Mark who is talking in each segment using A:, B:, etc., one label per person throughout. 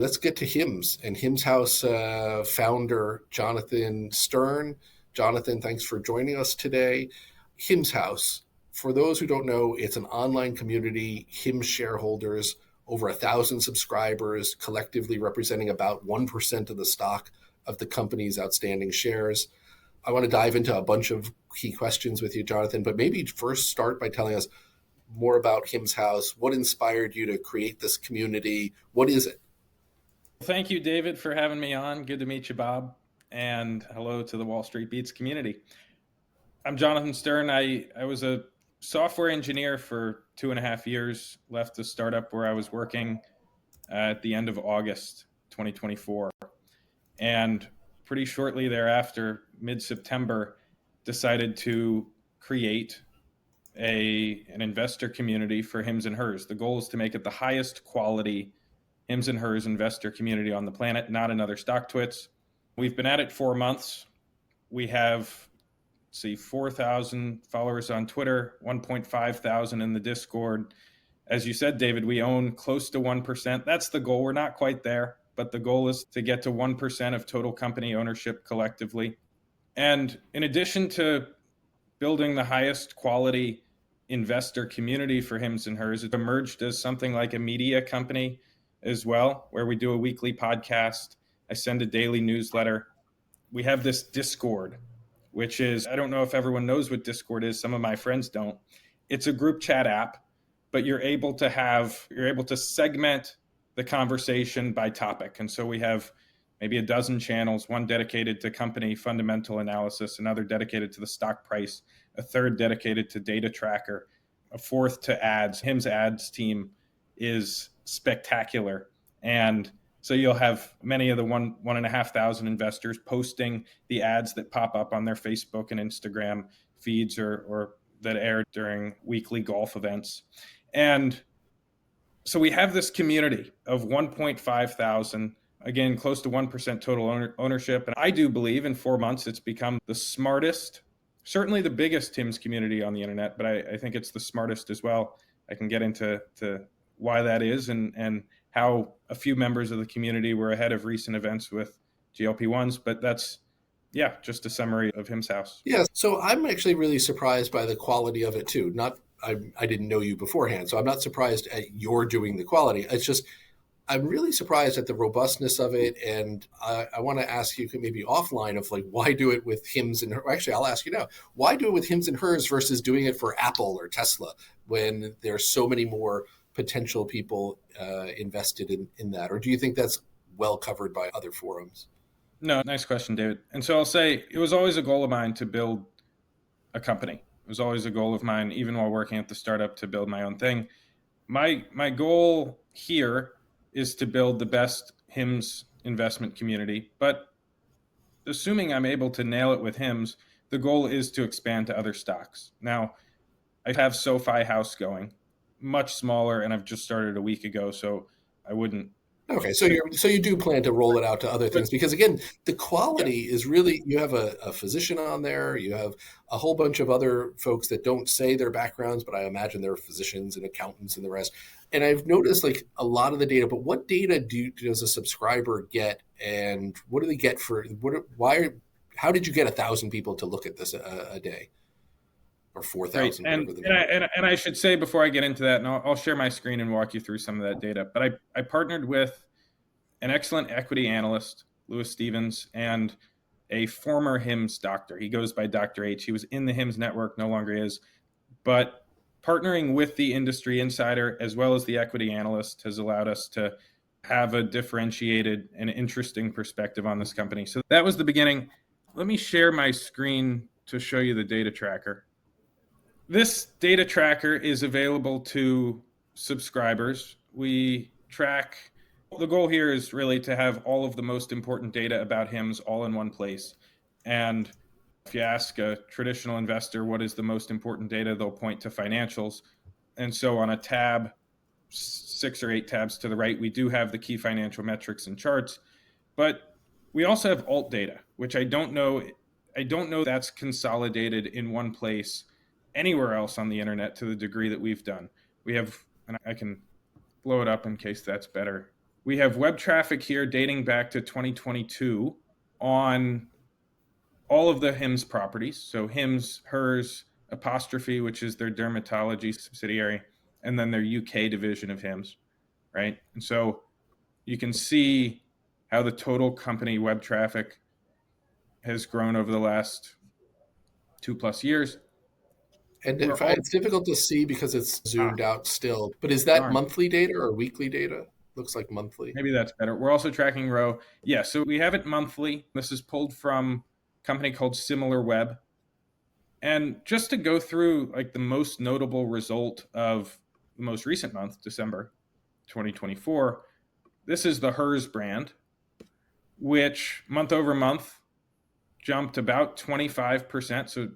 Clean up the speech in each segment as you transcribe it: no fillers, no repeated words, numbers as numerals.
A: Let's get to HIMS and HIMS House founder Jonathan Stern. Jonathan, thanks for joining us today. HIMS House, for those who don't know, it's an online community. HIMS shareholders, over 1,000 subscribers, collectively representing about 1% of the stock of the company's outstanding shares. I want to dive into a bunch of key questions with you, Jonathan, but maybe first start by telling us more about HIMS House. What inspired you to create this community? What is it?
B: Thank you, David, for having me on. Good to meet you, Bob. And hello to the Wall Street Beats community. I'm Jonathan Stern. I was a software engineer for 2.5 years, left the startup where I was working at the end of August 2024. And pretty shortly thereafter, mid-September, decided to create an investor community for HIMS and HERS. The goal is to make it the highest quality HIMS and HERS investor community on the planet, not another StockTwits. We've been at it 4 months. We have, 4,000 followers on Twitter, 1.5 thousand in the Discord. As you said, David, we own close to 1%. That's the goal. We're not quite there, but the goal is to get to 1% of total company ownership collectively. And in addition to building the highest quality investor community for HIMS and HERS, it emerged as something like a media company as well, where we do a weekly podcast. I send a daily newsletter. We have this Discord, which is, I don't know if everyone knows what Discord is. Some of my friends don't. It's a group chat app, but you're able to segment the conversation by topic. And so we have maybe a dozen channels, one dedicated to company fundamental analysis, another dedicated to the stock price, a third dedicated to data tracker, a fourth to ads. HIMS ads team is spectacular. And so you'll have many of the 1,500 investors posting the ads that pop up on their Facebook and Instagram feeds or that air during weekly golf events. And so we have this community of 1.5 thousand, again, close to 1% total ownership. And I do believe in 4 months, it's become the smartest, certainly the biggest HIMS community on the internet, but I think it's the smartest as well. I can get into why that is and how a few members of the community were ahead of recent events with GLP-1s, but that's, just a summary of HIMS House.
A: Yeah, so I'm actually really surprised by the quality of it too. I didn't know you beforehand, so I'm not surprised at your doing the quality. It's just, I'm really surprised at the robustness of it, and I want to ask you maybe offline of why do it with HIMS and actually I'll ask you now, why do it with HIMS and HERS versus doing it for Apple or Tesla when there's so many more potential people invested in that? Or do you think that's well covered by other forums?
B: No, nice question, David. And so I'll say it was always a goal of mine to build a company. It was always a goal of mine, even while working at the startup, to build my own thing. My goal here is to build the best HIMS investment community. But assuming I'm able to nail it with HIMS, the goal is to expand to other stocks. Now, I have SoFi House going, much smaller, and I've just started a week ago, so I wouldn't.
A: Okay, so you do plan to roll it out to other things because again, the quality is really, you have a physician on there, you have a whole bunch of other folks that don't say their backgrounds, but I imagine they're physicians and accountants and the rest. And I've noticed a lot of the data, but what data does a subscriber get, and what do they get how did you get 1,000 people to look at this a day? Or 4,000,
B: right. And I should say before I get into that, and I'll share my screen and walk you through some of that data, but I partnered with an excellent equity analyst, Lewis Stevens, and a former HIMS doctor. He goes by Dr. H. He was in the HIMS network, no longer is, but partnering with the industry insider as well as the equity analyst has allowed us to have a differentiated and interesting perspective on this company. So that was the beginning. Let me share my screen to show you the data tracker. This data tracker is available to subscribers. We track, the goal here is really to have all of the most important data about HIMS all in one place. And if you ask a traditional investor what is the most important data, they'll point to financials. And so on a tab, 6 or 8 tabs to the right, we do have the key financial metrics and charts, but we also have alt data, which I don't know that's consolidated in one place anywhere else on the internet to the degree that we've done. We have, and I can blow it up in case that's better. we have web traffic here dating back to 2022 on all of the HIMS properties. So HIMS, HERS, Apostrophe, which is their dermatology subsidiary, and then their UK division of HIMS, right? And so you can see how the total company web traffic has grown over the last 2+ years.
A: And
B: We're all
A: it's difficult to see because it's
B: ah,
A: zoomed out still. But is that
B: darn.
A: monthly data or weekly data? Looks like monthly.
B: Maybe that's better. We're also tracking row. Yeah, so we have it monthly. This is pulled from a company called Similar Web. And just to go through like the most notable result of the most recent month, December 2024, this is the HERS brand, which month over month jumped about 25%. So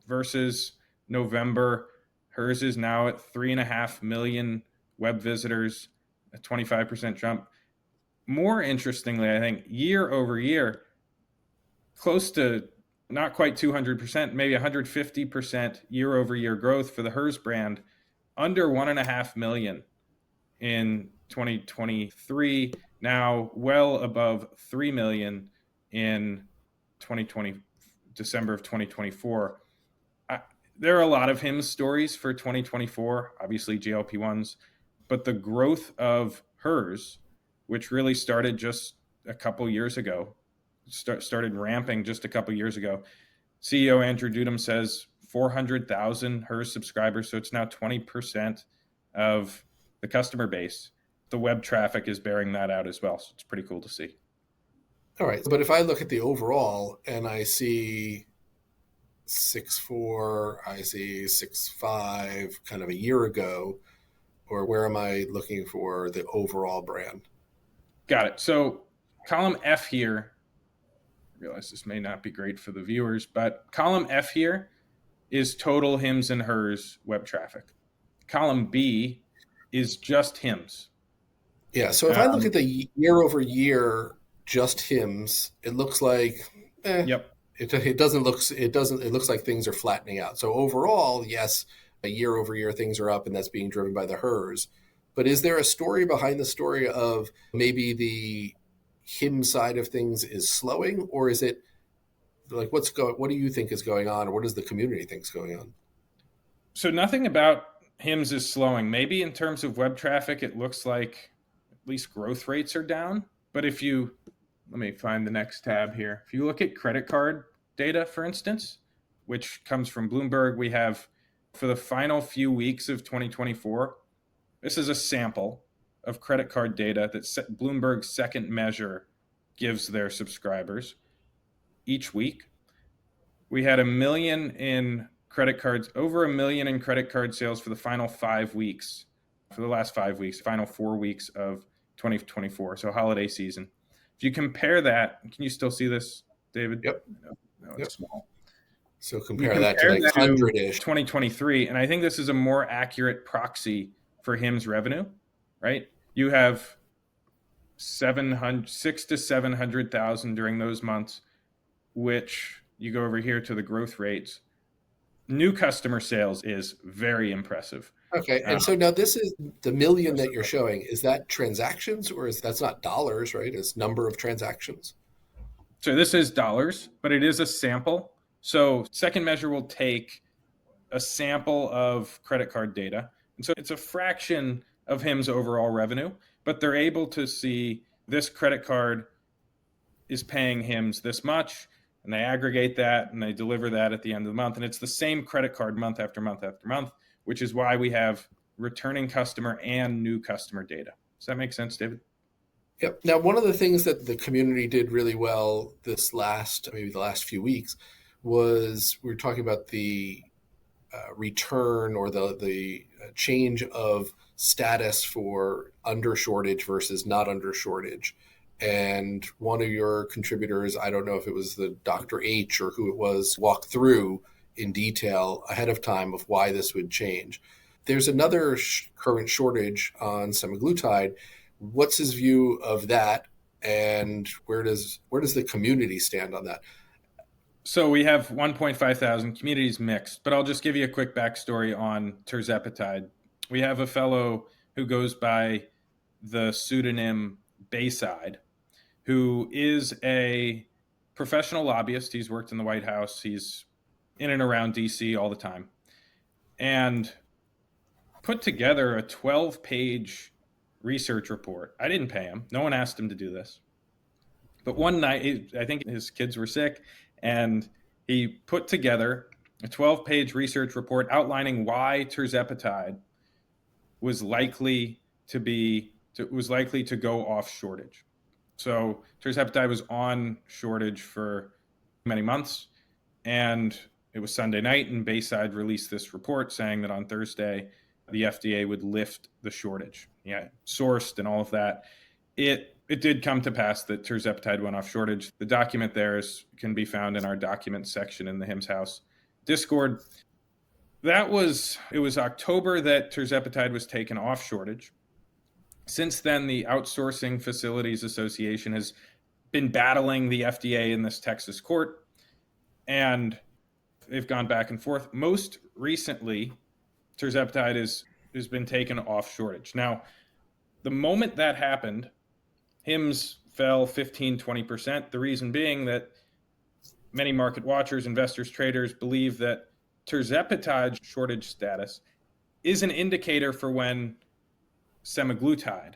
B: versus November, HERS is now at 3.5 million web visitors, a 25% jump. More interestingly, I think year over year, close to not quite 200%, maybe 150% year over year growth for the HERS brand, under 1.5 million in 2023, now well above 3 million in 2020, December of 2024. There are a lot of HIMS stories for 2024, obviously GLP-1s, but the growth of HERS, which really started just a couple years ago, started ramping just a couple years ago. CEO Andrew Dudum says 400,000 HERS subscribers, so it's now 20% of the customer base. The web traffic is bearing that out as well, so it's pretty cool to see.
A: All right. But if I look at the overall and I see 6.4, I see 6.5 kind of a year ago, or where am I looking for the overall brand?
B: Got it. So column F here, I realize this may not be great for the viewers, but column F here is total HIMS and HERS web traffic. Column B is just HIMS.
A: Yeah. So if I look
B: Um,
A: at the year over year, just HIMS, it looks like, eh,
B: yep.
A: it looks like things are flattening out. So overall, yes, a year over year things are up, and that's being driven by the HERS. But is there a story behind the story of maybe the him side of things is slowing, or is it like what do you think is going on, or what does the community think is going on?
B: So nothing about HIMS is slowing. Maybe in terms of web traffic, it looks like at least growth rates are down. But if you, let me find the next tab here. If you look at credit card data, for instance, which comes from Bloomberg, we have for the final few weeks of 2024, this is a sample of credit card data that Bloomberg's second measure gives their subscribers each week. We had a million in credit cards, over a million in credit card sales for the final 5 weeks, for the last 5 weeks, final 4 weeks of 2024, so holiday season. If you compare that, can you still see this, David?
A: Yep.
B: No,
A: Yep.
B: it's small.
A: So
B: You
A: compare that to
B: compare
A: like
B: that to
A: 100-ish.
B: 2023, and I think this is a more accurate proxy for HIMS revenue, right? You have 6 to 700,000 during those months, which you go over here to the growth rates. New customer sales is very impressive.
A: Okay,
B: Uh,
A: and so now this is the million
B: this
A: that
B: is
A: you're showing. Is that transactions, or is that's not dollars, right? It's number of transactions.
B: so this is dollars, but it is a sample. So second measure will take a sample of credit card data. And so it's a fraction of HIM's overall revenue, but they're able to see this credit card is paying HIMS this much, and they aggregate that and they deliver that at the end of the month. And it's the same credit card month after month after month, which is why we have returning customer and new customer data. Does that make sense, David?
A: Yep. Now, one of the things that the community did really well maybe the last few weeks, was we were talking about the return or the change of status for under shortage versus not under shortage. And one of your contributors, I don't know if it was the Dr. H or who it was, walked through in detail ahead of time of why this would change. There's another current shortage on semaglutide. What's his view of that, and where does the community stand on that?
B: So we have 1.5 thousand communities mixed, but I'll just give you a quick backstory on terzepatide. We have a fellow who goes by the pseudonym Bayside, who is a professional lobbyist. He's worked in the White House. He's in and around DC all the time, and put together a 12-page research report. I didn't pay him. No one asked him to do this. But one night, I think his kids were sick, and he put together a 12-page research report outlining why tirzepatide was likely to go off shortage. So tirzepatide was on shortage for many months, and it was Sunday night, and Bayside released this report saying that on Thursday, the FDA would lift the shortage. Yeah, sourced and all of that. It did come to pass that tirzepatide went off shortage. The document there can be found in our documents section in the HIMS House Discord. It was October that tirzepatide was taken off shortage. Since then, the Outsourcing Facilities Association has been battling the FDA in this Texas court, and they've gone back and forth. Most recently, tirzepatide has been taken off shortage. Now, the moment that happened, HIMS fell 15-20%. The reason being that many market watchers, investors, traders believe that tirzepatide shortage status is an indicator for when semaglutide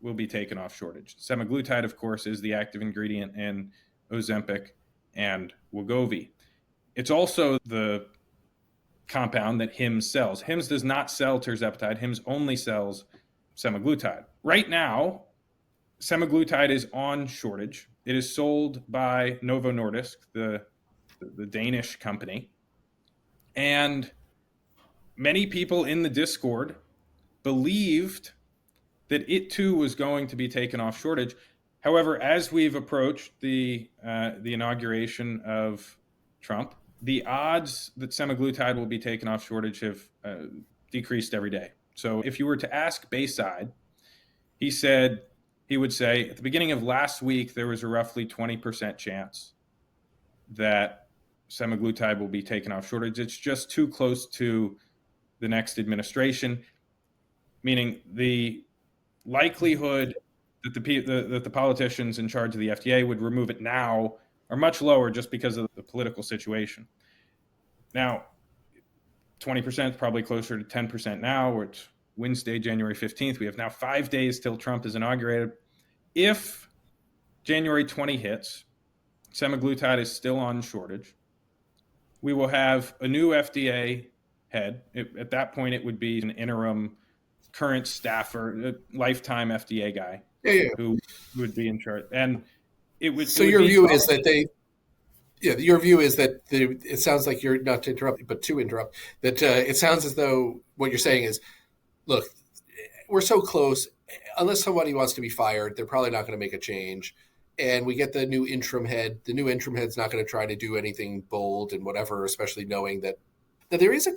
B: will be taken off shortage. Semaglutide, of course, is the active ingredient in Ozempic and Wegovy. It's also the compound that HIMS sells. HIMS does not sell tirzepatide. HIMS only sells semaglutide. Right now, semaglutide is on shortage. It is sold by Novo Nordisk, the Danish company. And many people in the Discord believed that it too was going to be taken off shortage. However, as we've approached the inauguration of Trump, the odds that semaglutide will be taken off shortage have decreased every day. So if you were to ask Bayside, he would say at the beginning of last week, there was a roughly 20% chance that semaglutide will be taken off shortage. It's just too close to the next administration, meaning the likelihood that the politicians in charge of the FDA would remove it now are much lower just because of the political situation. Now, 20% is probably closer to 10% now, or it's Wednesday, January 15th. We have now 5 days till Trump is inaugurated. If January 20 hits, semaglutide is still on shortage, we will have a new FDA head. At that point, it would be an interim current staffer, a lifetime FDA guy who would be in charge. And it would.
A: So your view is that it sounds like, you're not to interrupt, but to interrupt, that it sounds as though what you're saying is, look, we're so close. Unless somebody wants to be fired, they're probably not going to make a change. And we get the new interim head. The new interim head's not going to try to do anything bold and whatever, especially knowing that there is a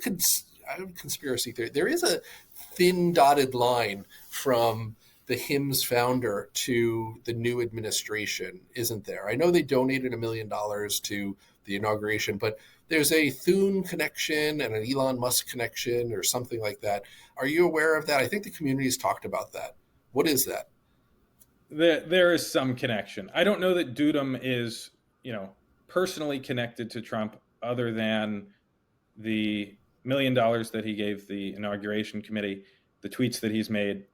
A: conspiracy theory. There is a thin dotted line from the HIMS founder to the new administration, isn't there? I know they donated $1 million to the inauguration, but there's a Thune connection and an Elon Musk connection or something like that. Are you aware of that? I think the community's talked about that. What is that?
B: There is some connection. I don't know that Dudum is, personally connected to Trump, other than the $1 million that he gave the inauguration committee, the tweets that he's made.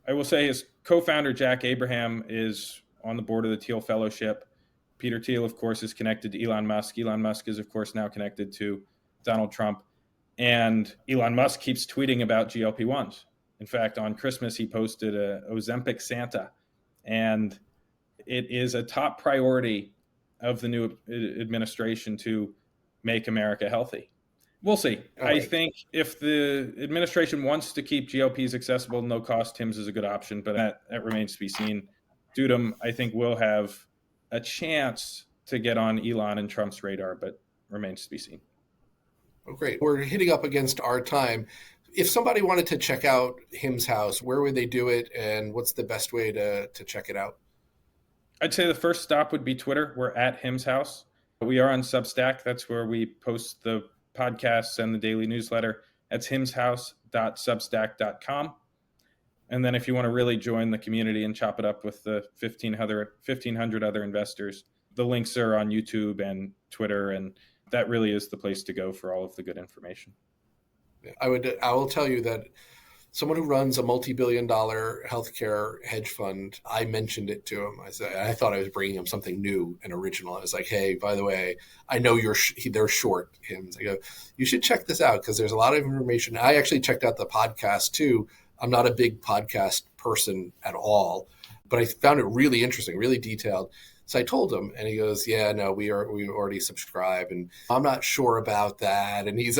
B: I will say his co-founder, Jack Abraham, is on the board of the Thiel Fellowship. Peter Thiel, of course, is connected to Elon Musk. Elon Musk is, of course, now connected to Donald Trump. And Elon Musk keeps tweeting about GLP-1s. In fact, on Christmas, he posted a Ozempic Santa. And it is a top priority of the new administration to make America healthy. We'll see.
A: Right.
B: I think if the administration wants to keep GLPs accessible, no cost, HIMS is a good option, but that remains to be seen. Dudum, I think, will have a chance to get on Elon and Trump's radar, but remains to be seen.
A: Oh, great. We're hitting up against our time. If somebody wanted to check out HIMS House, where would they do it, and what's the best way to check it out?
B: I'd say the first stop would be Twitter. We're at HIMS House. We are on Substack. That's where we post the podcasts and the daily newsletter. That's himshouse.substack.com. And then if you want to really join the community and chop it up with the 1,500 other investors, the links are on YouTube and Twitter, and that really is the place to go for all of the good information.
A: I will tell you that someone who runs a multi-billion-dollar healthcare hedge fund, I mentioned it to him. I thought I was bringing him something new and original. I was like, hey, by the way, I know they're short HIMS. I go, you should check this out because there's a lot of information. I actually checked out the podcast too. I'm not a big podcast person at all, but I found it really interesting, really detailed. So I told him, and he goes, "Yeah, no, we already subscribe, and I'm not sure about that." And he's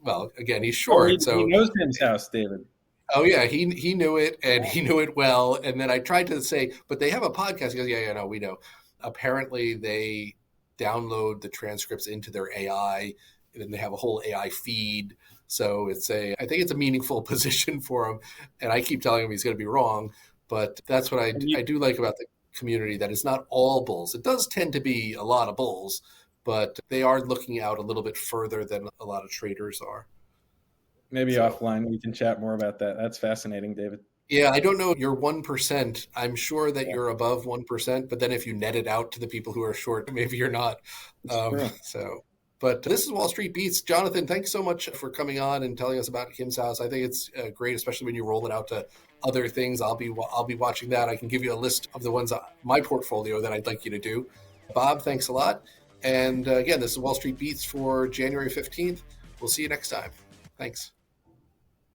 A: well, again, he's short,
B: he knows HIMS House, David.
A: Oh yeah, he knew it, and he knew it well. And then I tried to say, but they have a podcast. He goes, yeah, no, we know. Apparently, they download the transcripts into their AI, and then they have a whole AI feed. So I think it's a meaningful position for him. And I keep telling him he's going to be wrong, but that's what I do like about the community, that it's not all bulls. It does tend to be a lot of bulls, but they are looking out a little bit further than a lot of traders are.
B: Maybe offline we can chat more about that. That's fascinating, David.
A: Yeah, I don't know your 1%. I'm sure that you're above 1%, but then if you net it out to the people who are short, maybe you're not. But this is Wall Street Beats. Jonathan, thanks so much for coming on and telling us about HIMS House. I think it's great, especially when you roll it out to other things. I'll be watching that. I can give you a list of the ones on my portfolio that I'd like you to do. Bob, thanks a lot. And again, this is Wall Street Beats for January 15th. We'll see you next time. Thanks.